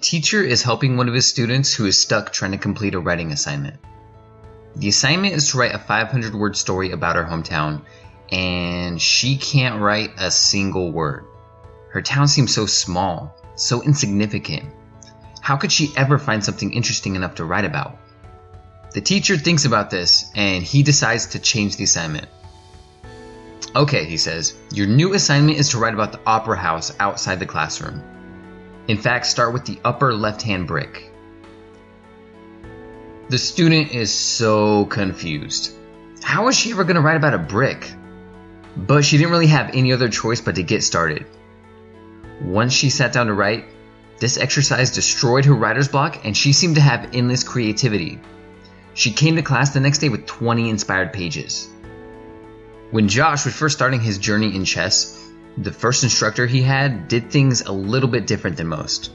teacher is helping one of his students who is stuck trying to complete a writing assignment. The assignment is to write a 500-word story about her hometown, and she can't write a single word. Her town seems so small, so insignificant. How could she ever find something interesting enough to write about? The teacher thinks about this, and he decides to change the assignment. Okay, he says, your new assignment is to write about the opera house outside the classroom. In fact, start with the upper left-hand brick. The student is so confused. How is she ever going to write about a brick? But she didn't really have any other choice but to get started. Once she sat down to write, this exercise destroyed her writer's block and she seemed to have endless creativity. She came to class the next day with 20 inspired pages. When Josh was first starting his journey in chess, the first instructor he had did things a little bit different than most.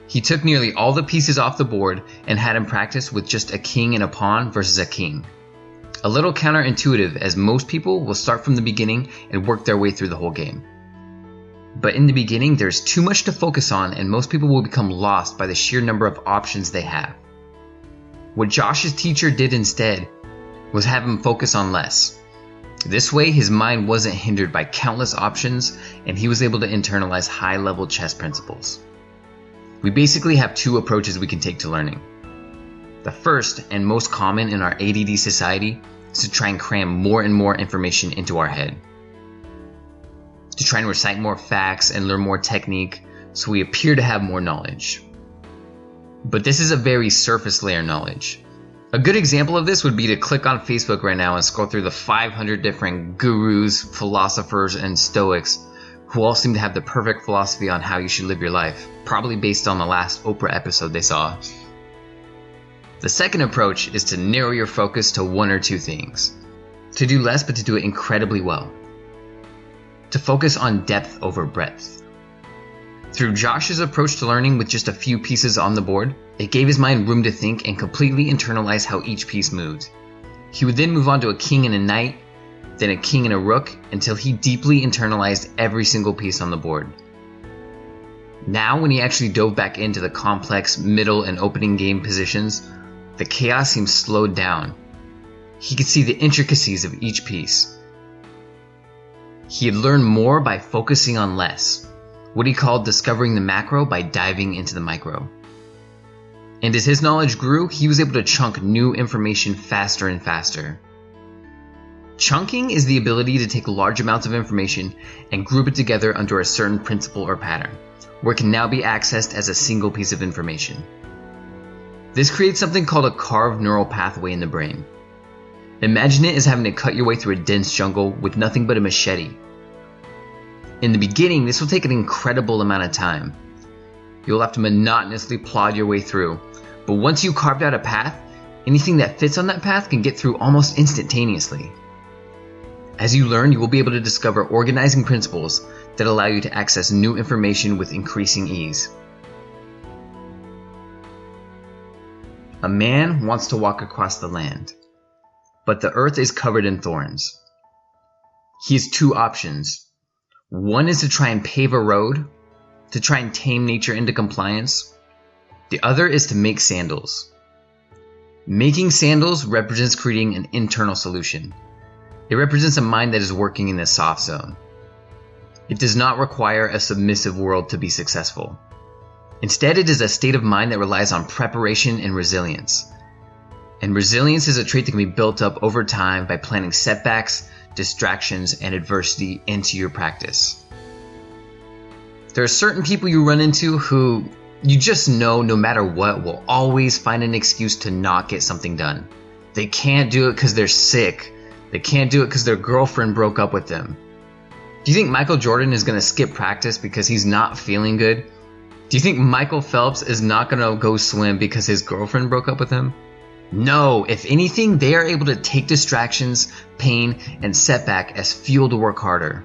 He took nearly all the pieces off the board and had him practice with just a king and a pawn versus a king. A little counterintuitive, as most people will start from the beginning and work their way through the whole game. But in the beginning, there's too much to focus on and most people will become lost by the sheer number of options they have. What Josh's teacher did instead was have him focus on less. This way, his mind wasn't hindered by countless options and he was able to internalize high-level chess principles. We basically have two approaches we can take to learning. The first, and most common in our ADD society, is to try and cram more and more information into our head. To try and recite more facts and learn more technique so we appear to have more knowledge. But this is a very surface layer knowledge. A good example of this would be to click on Facebook right now and scroll through the 500 different gurus, philosophers, and stoics who all seem to have the perfect philosophy on how you should live your life, probably based on the last Oprah episode they saw. The second approach is to narrow your focus to one or two things. To do less but to do it incredibly well. To focus on depth over breadth. Through Josh's approach to learning with just a few pieces on the board, it gave his mind room to think and completely internalize how each piece moved. He would then move on to a king and a knight, then a king and a rook, until he deeply internalized every single piece on the board. Now, when he actually dove back into the complex middle and opening game positions, the chaos seemed slowed down. He could see the intricacies of each piece. He had learned more by focusing on less, what he called discovering the macro by diving into the micro. And as his knowledge grew, he was able to chunk new information faster and faster. Chunking is the ability to take large amounts of information and group it together under a certain principle or pattern, where it can now be accessed as a single piece of information. This creates something called a carved neural pathway in the brain. Imagine it as having to cut your way through a dense jungle with nothing but a machete. In the beginning, this will take an incredible amount of time. You'll have to monotonously plod your way through, but once you carved out a path, anything that fits on that path can get through almost instantaneously. As you learn, you will be able to discover organizing principles that allow you to access new information with increasing ease. A man wants to walk across the land, but the earth is covered in thorns. He has two options. One is to try and pave a road, to try and tame nature into compliance. The other is to make sandals. Making sandals represents creating an internal solution. It represents a mind that is working in the soft zone. It does not require a submissive world to be successful. Instead, it is a state of mind that relies on preparation and resilience. And resilience is a trait that can be built up over time by planning setbacks, distractions, and adversity into your practice. There are certain people you run into who you just know no matter what will always find an excuse to not get something done. They can't do it because they're sick. They can't do it because their girlfriend broke up with them. Do you think Michael Jordan is going to skip practice because he's not feeling good? Do you think Michael Phelps is not going to go swim because his girlfriend broke up with him? No, if anything, they are able to take distractions, pain, and setback as fuel to work harder.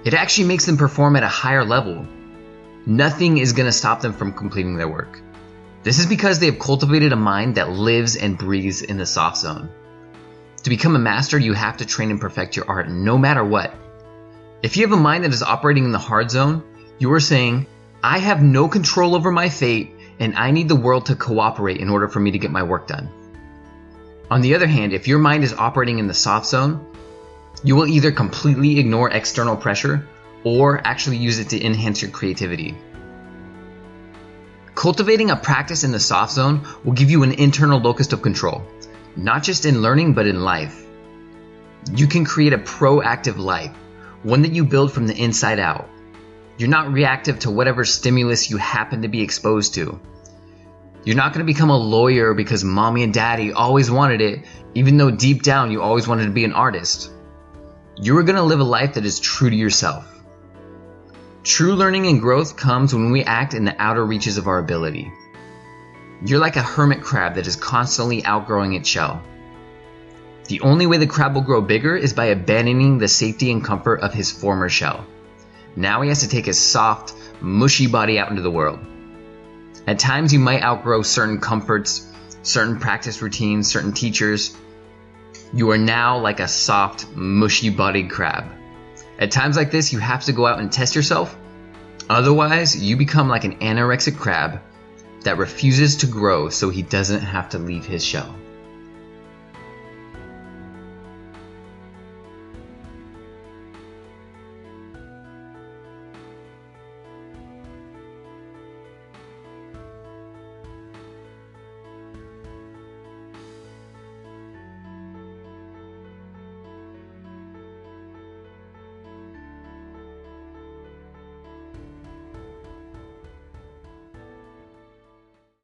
It actually makes them perform at a higher level. Nothing is going to stop them from completing their work. This is because they have cultivated a mind that lives and breathes in the soft zone. To become a master, you have to train and perfect your art no matter what. If you have a mind that is operating in the hard zone, you are saying, I have no control over my fate, and I need the world to cooperate in order for me to get my work done. On the other hand, if your mind is operating in the soft zone, you will either completely ignore external pressure or actually use it to enhance your creativity. Cultivating a practice in the soft zone will give you an internal locus of control, not just in learning but in life. You can create a proactive life, one that you build from the inside out. You're not reactive to whatever stimulus you happen to be exposed to. You're not going to become a lawyer because mommy and daddy always wanted it, even though deep down you always wanted to be an artist. You are going to live a life that is true to yourself. True learning and growth comes when we act in the outer reaches of our ability. You're like a hermit crab that is constantly outgrowing its shell. The only way the crab will grow bigger is by abandoning the safety and comfort of his former shell. Now he has to take his soft, mushy body out into the world. At times you might outgrow certain comforts, certain practice routines, certain teachers. You are now like a soft, mushy-bodied crab. At times like this, you have to go out and test yourself. Otherwise, you become like an anorexic crab that refuses to grow so he doesn't have to leave his shell.